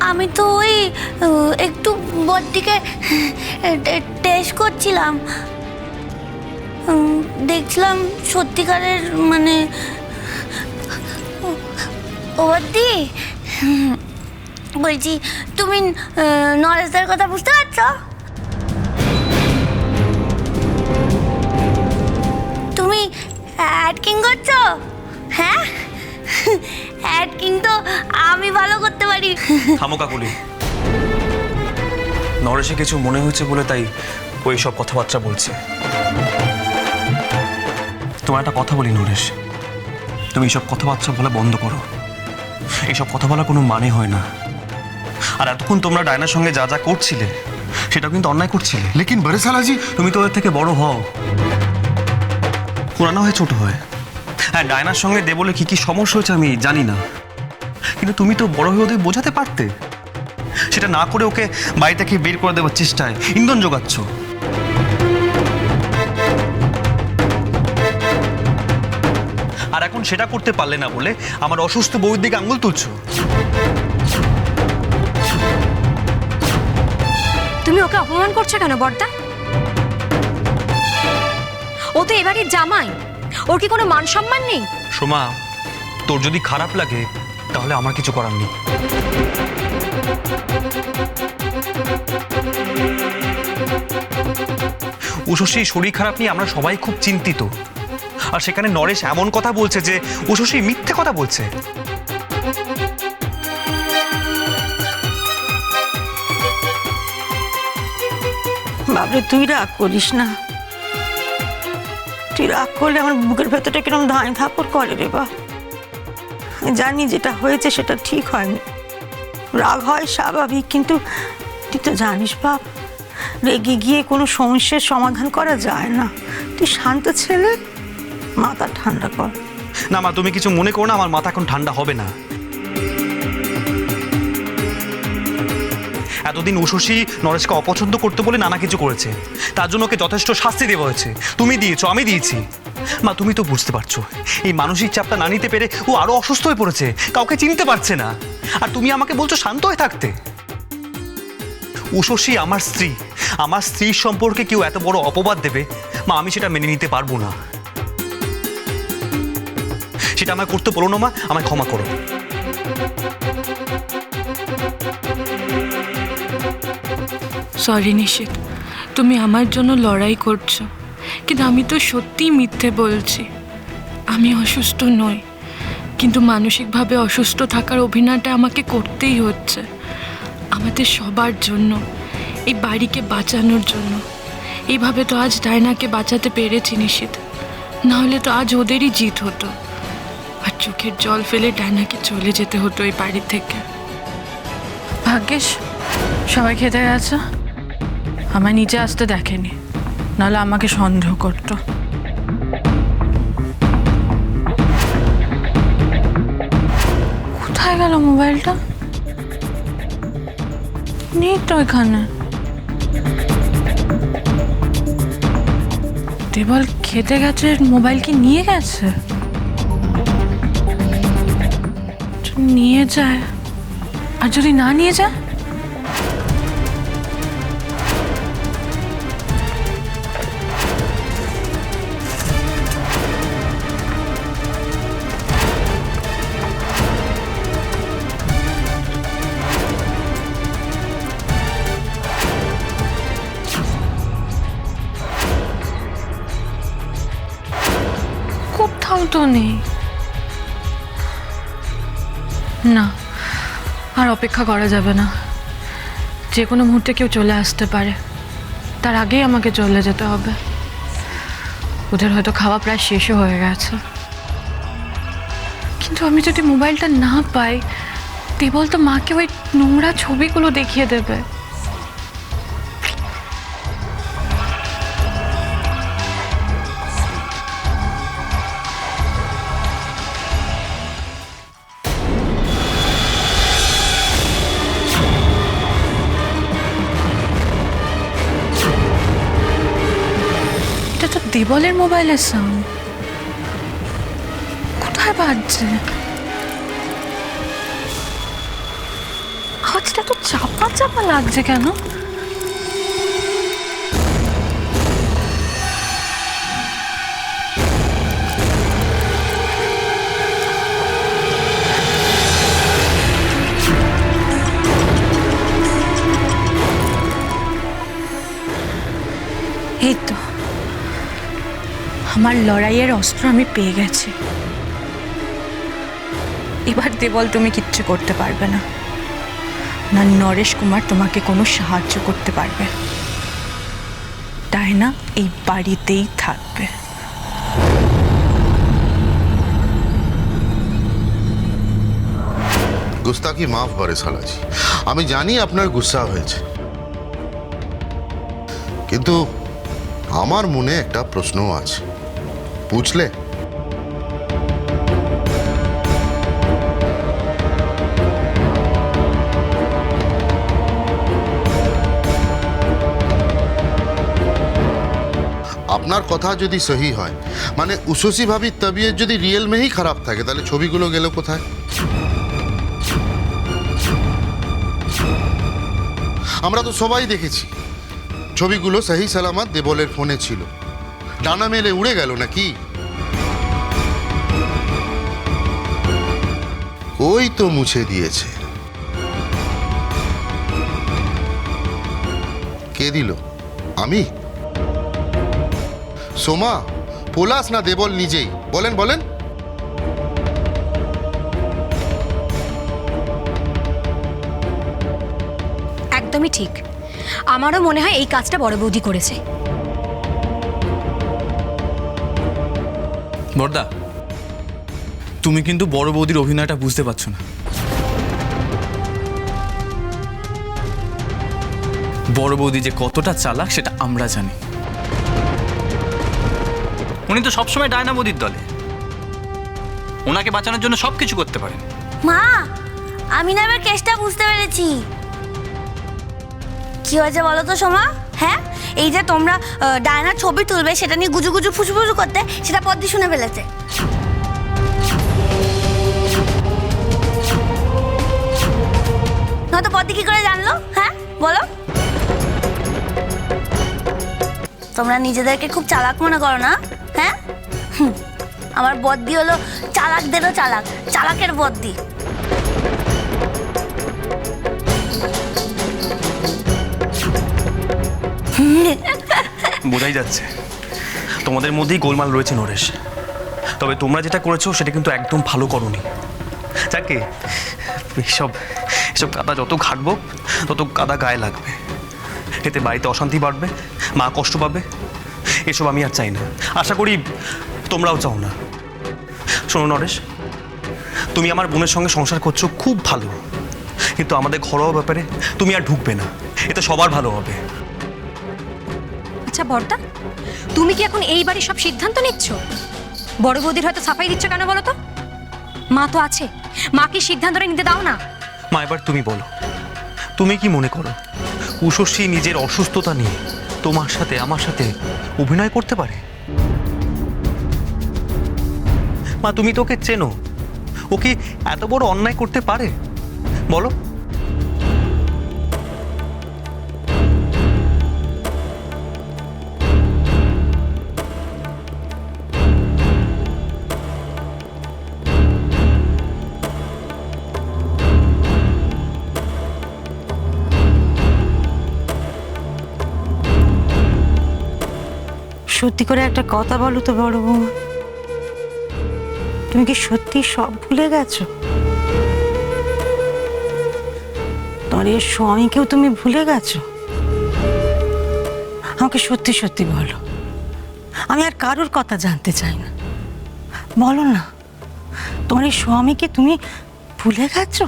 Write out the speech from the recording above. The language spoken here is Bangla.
আমি তো ওই একটু বড়দিকে টেস্ট করছিলাম, দেখছিলাম সত্যিকারের মানে বড়দি, বলছি তুমি নরেশদার কথা বুঝতে পারছো? তুমি অ্যাক্টিং করছো? হ্যাঁ, অ্যাক্টিং তো আমি ভালো করতে পারি। থামো কাকুলি, নরেশে কিছু মনে হয়েছে বলে তাই ওই সব কথাবার্তা বলছে। তোমার একটা কথা বলি নরেশ, তুমি এইসব কথাবার্তা বলা বন্ধ করো। এইসব কথা বলার কোনো মানে হয় না। আর এতক্ষণ তোমরা ডায়নার সঙ্গে যা যা করছিলে সেটা কিন্তু অন্যায় করছিলে। लेकिन बड़े सालाजी তুমি তো ওর থেকে বড় হও, পুরানো হয় ছোট হয়। হ্যাঁ, ডায়নার সঙ্গে দেবলে কি কি সমস্যা হয়েছে আমি জানি না, কিন্তু তুমি তো বড় হয়ে ওদের বোঝাতে পারতে। সেটা না করে ওকে বাড়ি থেকে বের করে দেওয়ার চেষ্টায় ইন্ধন জোগাচ্ছ। আর এখন সেটা করতে পারলে না বলে আমার অসুস্থ বউয়ের দিকে আঙুল তুলছো। তুমি ওকে অপমান করছো কেন বর্দা? ও তো এবারের জামাই, ওর কি কোনো মান সম্মান নেই? সোমা, তোর যদি খারাপ লাগে তাহলে আমার কিছু করার নেই। উষসীর শরীর খারাপ নিয়ে আমরা সবাই খুব চিন্তিত, আর সেখানে নরেশ এমন কথা বলছে যে উষসী মিথ্যে কথা বলছে। বাবরে তুই রাগ করিস না, তুই রাগ করলে আমার বুকের ভেতরটা কিরকম ধাঁই ধাপড় করে রে বা। জানি যেটা হয়েছে সেটা ঠিক হয়নি, রাগ হয় স্বাভাবিক, কিন্তু তুই তো জানিস বাপ, রেগে গিয়ে কোনো সমস্যার সমাধান করা যায় না। তুই শান্ত ছেলে, মাথা ঠান্ডা কর। না মা, তুমি কিছু মনে করো না, আমার মাথা এখন ঠান্ডা হবে না। এতদিন উষসী নরেশকে অপছন্দ করতে বলে নানা কিছু করেছে, তার জন্য ওকে যথেষ্ট শাস্তি দেওয়া হয়েছে। তুমি দিয়েছো, আমি দিয়েছি। মা, তুমি তো বুঝতে পারছো এই মানসিক চাপটা না নিতে পেরে ও আরো অসুস্থ হয়ে পড়েছে, কাউকে চিনতে পারছে না। আর তুমি আমাকে বলছো শান্ত হয়ে থাকতে। উষসী আমার স্ত্রী, আমার স্ত্রীর সম্পর্কে কেউ এত বড় অপবাদ দেবে, মা আমি সেটা মেনে নিতে পারবো না। সেটা আমায় করতে বলো না মা, আমায় ক্ষমা করো। সরি নিশিত, তুমি আমার জন্য লড়াই করছো, কিন্তু আমি তো সত্যিই মিথ্যে বলছি। আমি অসুস্থ নই, কিন্তু মানসিকভাবে অসুস্থ থাকার অভিনয়টা আমাকে করতেই হচ্ছে। আমাদের সবার জন্য, এই বাড়িকে বাঁচানোর জন্য। এইভাবে তো আজ ডায়নাকে বাঁচাতে পেরেছি নিশিত, নাহলে তো আজ ওদেরই জিত হতো। আর চোখের জল ফেলে ডায়নাকে চলে যেতে হতো এই বাড়ি থেকে। ভাগ্যিস সবাই খেতে গেছে, আমায় নিচে আসতে দেখেনি, নাহলে আমাকে সন্দেহ করতো। কোথায় গেল মোবাইলটা? নেই তো এখানে। দেবল খেতে গেছে, মোবাইল কি নিয়ে গেছে? নিয়ে যায়, আর যদি না নিয়ে যায়? কোথাও তো নেই। না, আর অপেক্ষা করা যাবে না। যে কোনো মুহূর্তে কেউ চলে আসতে পারে, তার আগেই আমাকে চলে যেতে হবে। ওদের হয়তো খাওয়া প্রায় শেষও হয়ে গেছে। কিন্তু আমি যদি মোবাইলটা না পাই, দেবল তো মাকে ওই নোংরা ছবিগুলো দেখিয়ে দেবে। দেবলের মোবাইলের সাউন্ড কোথায় বাজছে? আওয়াজ আওয়াজটা তো চাপা চাপা লাগছে কেন? এই তো আমার লড়াইয়ের অস্ত্র আমি পেয়ে গেছি। এবার দেবল তুমি কিচ্ছু করতে পারবে না, না নরেশ কুমার তোমাকে কোনো সাহায্য করতে পারবে। তাই না এই বাড়িতেই থাকবে। গুস্তাখি মাফ করে সালাজি। আমি জানি আপনার গুসা হয়েছে, কিন্তু আমার মনে একটা প্রশ্নও আছে, বুঝলে? আপনার কথা যদি সহি হয়, মানে উশসী ভাবির তবিয়ত যদি রিয়েল মেই খারাপ থাকে, তাহলে ছবিগুলো গেল কোথায়? আমরা তো সবাই দেখেছি ছবিগুলো সহি সালামত দেবলের ফোনে ছিল, ডানা মেলে উড়ে গেল নাকি? ওই তো মুছে দিয়েছে। কে দিল? আমি? সোমা, পলাশ না দেবল নিজেই? বলেন বলেন। একদমই ঠিক, আমারও মনে হয় এই কাজটা বড় বৌদি করেছে। বড়দা, তুমি কিন্তু বড় বৌদির অভিনয়টা বুঝতে পারছো না। বড় বৌদি যে কতটা চালাক সেটা আমরা জানি। উনি তো সবসময় ডায়না বৌদির দলে, ওনাকে বাঁচানোর জন্য সব কিছু করতে পারেন। মা, আমি না এবার কেসটা বুঝতে পেরেছি। কি হয়েছে বলো তো সোমা? হ্যাঁ, এই যে তোমরা ডায়নার ছবি তুলবে সেটা নিয়ে গুজু গুজু ফুসুফুসু করতে, সেটা পদ্দি শুনে ফেলেছে। নয়তো পদ্দি কি করে জানলো? হ্যাঁ বলো। তোমরা নিজেদেরকে খুব চালাক মনে করো না? হ্যাঁ, আমার বদ্দি হলো চালাকদেরও চালাক, চালাকের বদ্দি। বোঝাই যাচ্ছে তোমাদের মধ্যেই গোলমাল রয়েছে নরেশ। তবে তোমরা যেটা করেছো সেটা কিন্তু একদম ভালো করোনি। যাকে এসব কাদা যত ঘাটবো তত কাদা গায়ে লাগবে, এতে বাড়িতে অশান্তি বাড়বে, মা কষ্ট পাবে। এসব আমি আর চাই না, আশা করি তোমরাও চাও না। শোনো নরেশ, তুমি আমার বোনের সঙ্গে সংসার করছো খুব ভালো, কিন্তু আমাদের ঘরোয়া ব্যাপারে তুমি আর ঢুকবে না, এতে সবার ভালো হবে। আচ্ছা বড়দা, তুমি কি এখন এই বাড়ির সব সিদ্ধান্ত নিচ্ছ? বড় বৌদির হয়তো সাফাই দিচ্ছ কেন বলো তো? মা তো আছে, মাকে সিদ্ধান্তটা নিতে দাও না। মা, এবার তুমি বলো, তুমি কি মনে করো উষসী নিজের অসুস্থতা নিয়ে তোমার সাথে আমার সাথে অভিনয় করতে পারে? মা, তুমি তো ওকে চেনো, ও কি এত বড় অন্যায় করতে পারে বলো? সত্যি করে একটা কথা বলো তো বড় বউ, তুমি কি সত্যি সব ভুলে গেছো? তোমার এই স্বামীকেও তুমি ভুলে গেছো? আমাকে সত্যি সত্যি বলো, আমি আর কারোর কথা জানতে চাই না। বলো না, তোমার এই স্বামীকে তুমি ভুলে গেছো?